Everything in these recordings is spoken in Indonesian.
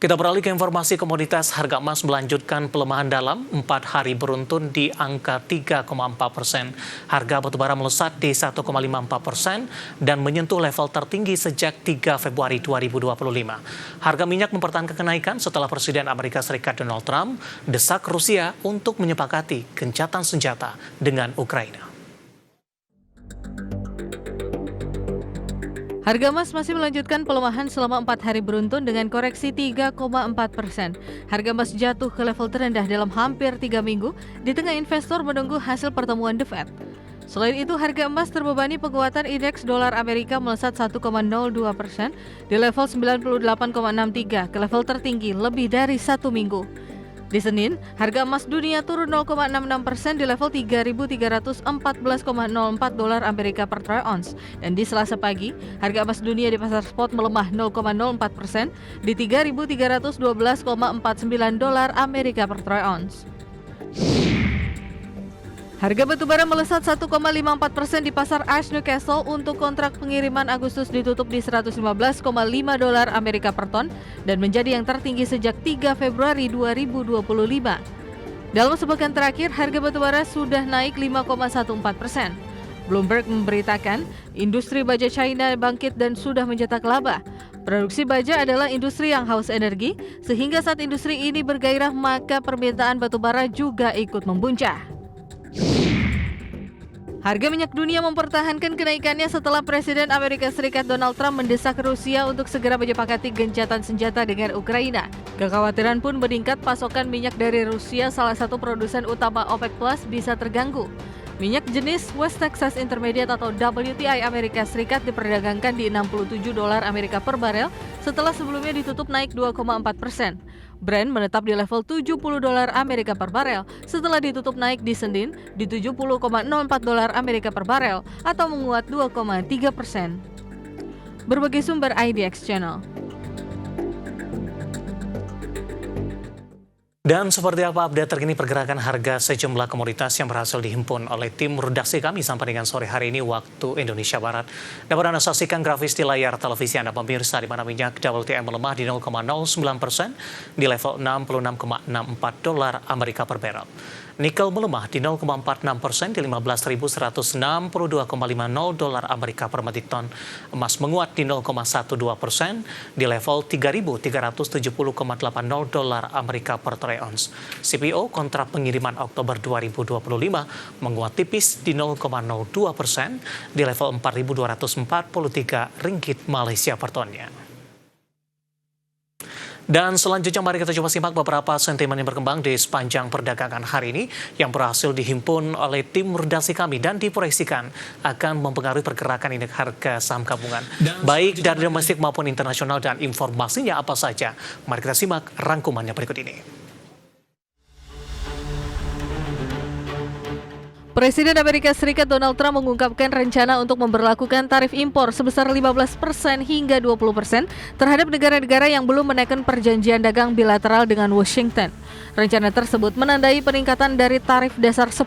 Kita beralih ke informasi komoditas. Harga emas melanjutkan pelemahan dalam 4 hari beruntun di angka 3,4%. Harga batubara melesat di 1,54% dan menyentuh level tertinggi sejak 3 Februari 2025. Harga minyak mempertahankan kenaikan setelah Presiden Amerika Serikat Donald Trump desak Rusia untuk menyepakati gencatan senjata dengan Ukraina. Harga emas masih melanjutkan pelemahan selama 4 hari beruntun dengan koreksi 3,4%. Harga emas jatuh ke level terendah dalam hampir 3 minggu di tengah investor menunggu hasil pertemuan The Fed. Selain itu, harga emas terbebani penguatan indeks dolar Amerika melesat 1,02% di level 98,63 ke level tertinggi lebih dari 1 minggu. Di Senin, harga emas dunia turun 0,66% di level 3.314,04 dolar Amerika per troy ounce. Dan di Selasa pagi, harga emas dunia di pasar spot melemah 0,04% di 3.312,49 dolar Amerika per troy ounce. Harga batubara melesat 1,54% di pasar Ash Newcastle untuk kontrak pengiriman Agustus ditutup di 115,5 dolar Amerika per ton dan menjadi yang tertinggi sejak 3 Februari 2025. Dalam sepekan terakhir, harga batubara sudah naik 5,14%. Bloomberg memberitakan industri baja China bangkit dan sudah mencetak laba. Produksi baja adalah industri yang haus energi, sehingga saat industri ini bergairah maka permintaan batubara juga ikut membuncah. Harga minyak dunia mempertahankan kenaikannya setelah Presiden Amerika Serikat Donald Trump mendesak Rusia untuk segera menyepakati gencatan senjata dengan Ukraina. Kekhawatiran pun meningkat pasokan minyak dari Rusia, salah satu produsen utama OPEC Plus, bisa terganggu. Minyak jenis West Texas Intermediate atau WTI Amerika Serikat diperdagangkan di 67 dolar Amerika per barel setelah sebelumnya ditutup naik 2,4%. Brent menetap di level 70 dolar Amerika per barel setelah ditutup naik di Senin di 70,04 dolar Amerika per barel atau menguat 2,3%. Berbagai sumber IDX Channel. Dan seperti apa update terkini pergerakan harga sejumlah komoditas yang berhasil dihimpun oleh tim redaksi kami sampai dengan sore hari ini waktu Indonesia Barat. Dapat Anda saksikan grafis di layar televisi Anda pemirsa, di mana minyak WTI melemah di 0,09% di level 66,64 dolar Amerika per barel. Nikel melemah di 0,46% di 15.162,50 dolar Amerika per metrik ton. Emas menguat di 0,12% di level 3.370,80 dolar Amerika per troy ounce. CPO kontrak pengiriman Oktober 2025 menguat tipis di 0,02% di level 4.243 ringgit Malaysia per tonnya. Dan selanjutnya mari kita coba simak beberapa sentimen yang berkembang di sepanjang perdagangan hari ini yang berhasil dihimpun oleh tim redaksi kami dan diproyeksikan akan mempengaruhi pergerakan indeks harga saham gabungan baik dari domestik maupun internasional. Dan informasinya apa saja? Mari kita simak rangkumannya berikut ini. Presiden Amerika Serikat Donald Trump mengungkapkan rencana untuk memberlakukan tarif impor sebesar 15% hingga 20% terhadap negara-negara yang belum menaikkan perjanjian dagang bilateral dengan Washington. Rencana tersebut menandai peningkatan dari tarif dasar 10%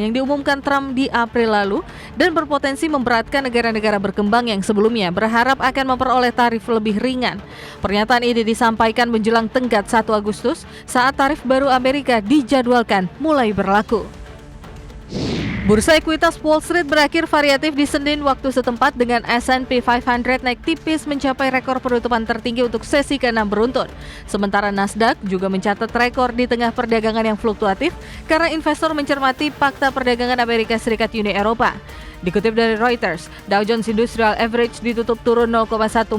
yang diumumkan Trump di April lalu dan berpotensi memberatkan negara-negara berkembang yang sebelumnya berharap akan memperoleh tarif lebih ringan. Pernyataan ini disampaikan menjelang tenggat 1 Agustus saat tarif baru Amerika dijadwalkan mulai berlaku. Bursa ekuitas Wall Street berakhir variatif di Senin waktu setempat dengan S&P 500 naik tipis mencapai rekor penutupan tertinggi untuk sesi ke-6 beruntun. Sementara Nasdaq juga mencatat rekor di tengah perdagangan yang fluktuatif karena investor mencermati fakta perdagangan Amerika Serikat Uni Eropa. Dikutip dari Reuters, Dow Jones Industrial Average ditutup turun 0,14%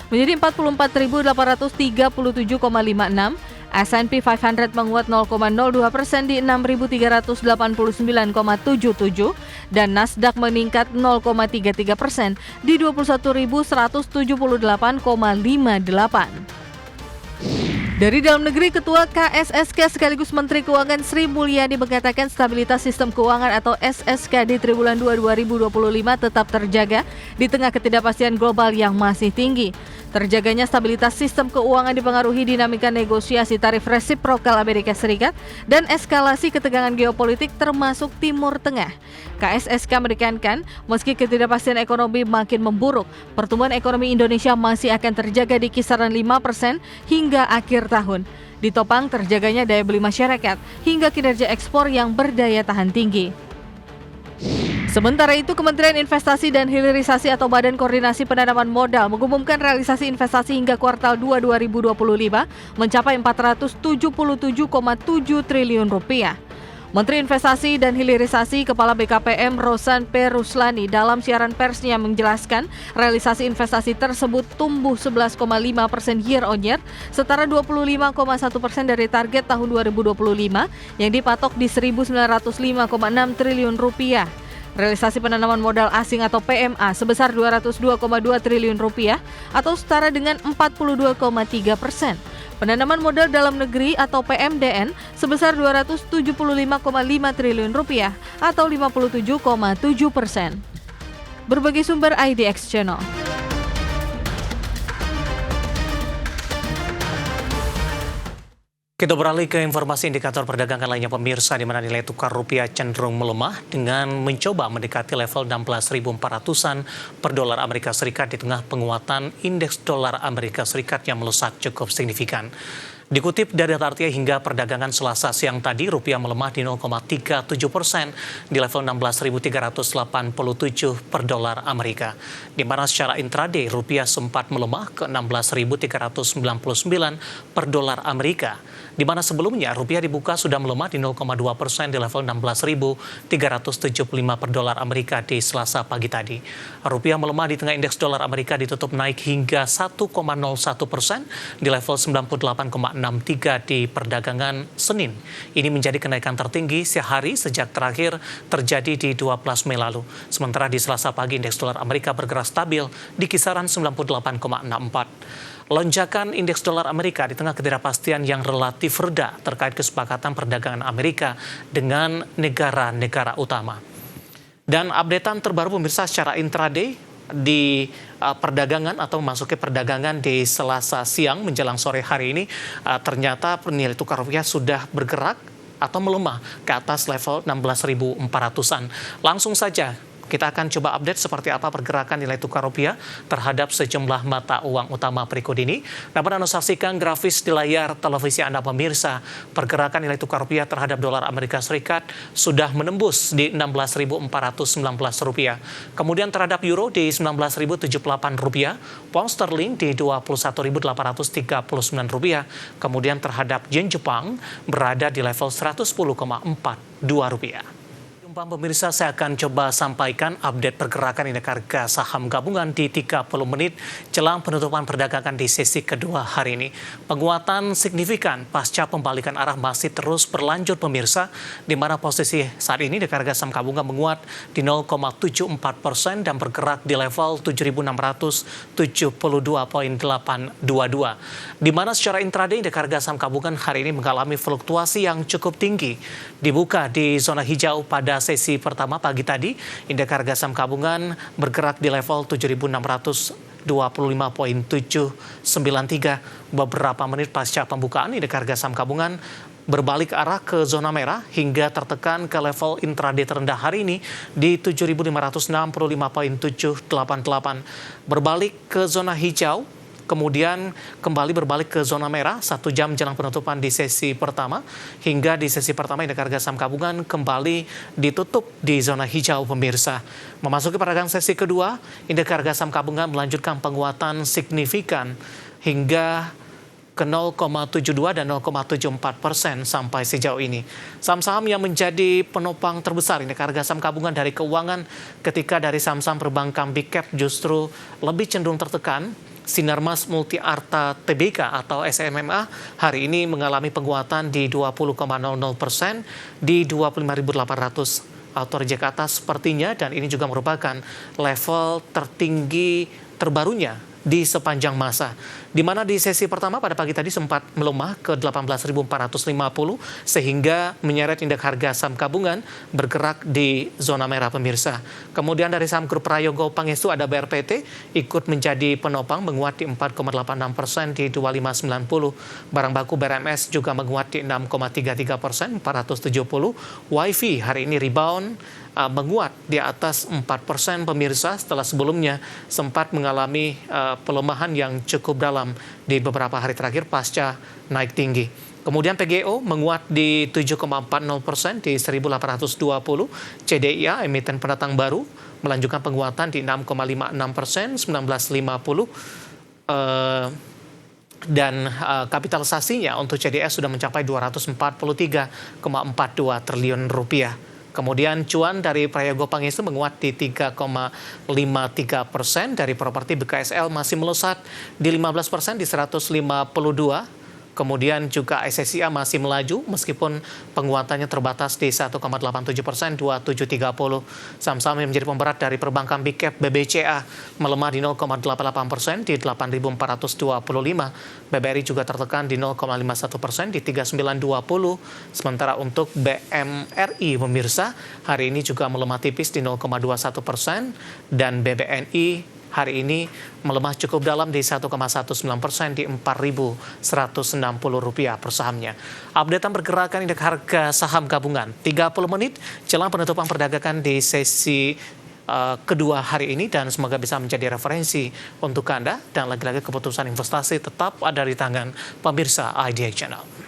menjadi 44.837,56. S&P 500 menguat 0,02% di 6.389,77 dan Nasdaq meningkat 0,33% di 21.178,58. Dari dalam negeri, Ketua KSSK sekaligus Menteri Keuangan Sri Mulyani mengatakan stabilitas sistem keuangan atau SSK di triwulan 2 2025 tetap terjaga di tengah ketidakpastian global yang masih tinggi. Terjaganya stabilitas sistem keuangan dipengaruhi dinamika negosiasi tarif resiprokal Amerika Serikat dan eskalasi ketegangan geopolitik termasuk Timur Tengah. KSSK menekankan, meski ketidakpastian ekonomi makin memburuk, pertumbuhan ekonomi Indonesia masih akan terjaga di kisaran 5% hingga akhir tahun. Ditopang terjaganya daya beli masyarakat hingga kinerja ekspor yang berdaya tahan tinggi. Sementara itu, Kementerian Investasi dan Hilirisasi atau Badan Koordinasi Penanaman Modal mengumumkan realisasi investasi hingga kuartal 2 2025 mencapai 477,7 triliun rupiah. Menteri Investasi dan Hilirisasi Kepala BKPM Rosan P. Ruslani dalam siaran persnya menjelaskan realisasi investasi tersebut tumbuh 11,5% year on year, setara 25,1% dari target tahun 2025 yang dipatok di 1.905,6 triliun rupiah. Realisasi penanaman modal asing atau PMA sebesar 202,2 triliun rupiah atau setara dengan 42,3%. Penanaman modal dalam negeri atau PMDN sebesar 275,5 triliun rupiah atau 57,7%. Berbagai sumber IDX Channel. Kita beralih ke informasi indikator perdagangan lainnya pemirsa, di mana nilai tukar rupiah cenderung melemah dengan mencoba mendekati level 16.400-an per dolar Amerika Serikat di tengah penguatan indeks dolar Amerika Serikat yang melesat cukup signifikan. Dikutip dari data RTA hingga perdagangan Selasa siang tadi, rupiah melemah di 0,37% di level 16.387 per dolar Amerika. Di mana secara intraday rupiah sempat melemah ke 16.399 per dolar Amerika. Di mana sebelumnya rupiah dibuka sudah melemah di 0,2% di level 16.375 per dolar Amerika di Selasa pagi tadi. Rupiah melemah di tengah indeks dolar Amerika ditutup naik hingga 1,01% di level 98,63 di perdagangan Senin. Ini menjadi kenaikan tertinggi sehari sejak terakhir terjadi di 12 Mei lalu. Sementara di Selasa pagi indeks dolar Amerika bergerak stabil di kisaran 98,64. Lonjakan indeks dolar Amerika di tengah ketidakpastian yang relatif reda terkait kesepakatan perdagangan Amerika dengan negara-negara utama. Dan updatean terbaru pemirsa secara intraday di perdagangan atau memasuki perdagangan di Selasa siang menjelang sore hari ini, ternyata nilai tukar rupiah sudah bergerak atau melemah ke atas level 16.400-an. Langsung saja kita akan coba update seperti apa pergerakan nilai tukar rupiah terhadap sejumlah mata uang utama berikut ini. Dapat Anda saksikan grafis di layar televisi Anda pemirsa. Pergerakan nilai tukar rupiah terhadap dolar Amerika Serikat sudah menembus di 16.419 rupiah. Kemudian terhadap euro di 19.078 rupiah, pound sterling di 21.839 rupiah. Kemudian terhadap yen Jepang berada di level 110,42 rupiah. Pemirsa, saya akan coba sampaikan update pergerakan indeks harga saham gabungan di 30 menit jelang penutupan perdagangan di sesi kedua hari ini. Penguatan signifikan pasca pembalikan arah masih terus berlanjut pemirsa, di mana posisi saat ini indeks harga saham gabungan menguat di 0,74% dan bergerak di level 7.672,822. Di mana secara intraday indeks harga saham gabungan hari ini mengalami fluktuasi yang cukup tinggi. Dibuka di zona hijau pada sesi pertama pagi tadi, indeks harga saham gabungan bergerak di level 7.625,793. Beberapa menit pasca pembukaan, indeks harga saham gabungan berbalik arah ke zona merah hingga tertekan ke level intraday terendah hari ini di 7.565,788. Berbalik ke zona hijau, kemudian kembali berbalik ke zona merah 1 jam jelang penutupan di sesi pertama, hingga di sesi pertama indeks harga saham gabungan kembali ditutup di zona hijau pemirsa. Memasuki perdagangan sesi kedua, indeks harga saham gabungan melanjutkan penguatan signifikan hingga ke 0,72 dan 0,74% sampai sejauh ini. Saham-saham yang menjadi penopang terbesar indeks harga saham gabungan dari keuangan, ketika dari saham-saham perbankan big cap justru lebih cenderung tertekan. Sinarmas Multi Arta Tbk atau SMMA hari ini mengalami penguatan di 20,00% di 25.800 atau reject atas sepertinya, dan ini juga merupakan level tertinggi terbarunya di sepanjang masa. Di mana di sesi pertama pada pagi tadi sempat melemah ke 18.450 sehingga menyeret indeks harga saham gabungan bergerak di zona merah pemirsa. Kemudian dari saham grup Prayogo Pangestu ada BRPT ikut menjadi penopang menguat di 4,86% di 2590. Barang baku BRMS juga menguat di 6,33% 470. WiFi hari ini rebound menguat di atas 4% pemirsa setelah sebelumnya sempat mengalami pelemahan yang cukup dalam di beberapa hari terakhir pasca naik tinggi. Kemudian PGO menguat di 7,40% di 1820. CDIA emiten pendatang baru melanjutkan penguatan di 6,56% 1950. Dan kapitalisasinya untuk CDS sudah mencapai 243,42 triliun rupiah. Kemudian cuan dari Prayogo Pangestu menguat di 3,53%, dari properti BKSL masih melesat di 15% di 152. Kemudian juga SSIA masih melaju meskipun penguatannya terbatas di 1,87%, 2730. Saham-saham yang menjadi pemberat dari perbankan Big Cap BBCA melemah di 0,88% di 8.425. BBRI juga tertekan di 0,51% di 3920. Sementara untuk BMRI pemirsa hari ini juga melemah tipis di 0,21% dan BBNI hari ini melemah cukup dalam di 1,19% di Rp4.160 per sahamnya. Updatean pergerakan indeks harga saham gabungan 30 menit jelang penutupan perdagangan di sesi kedua hari ini, dan semoga bisa menjadi referensi untuk Anda. Dan lagi-lagi keputusan investasi tetap ada di tangan pemirsa IDX Channel.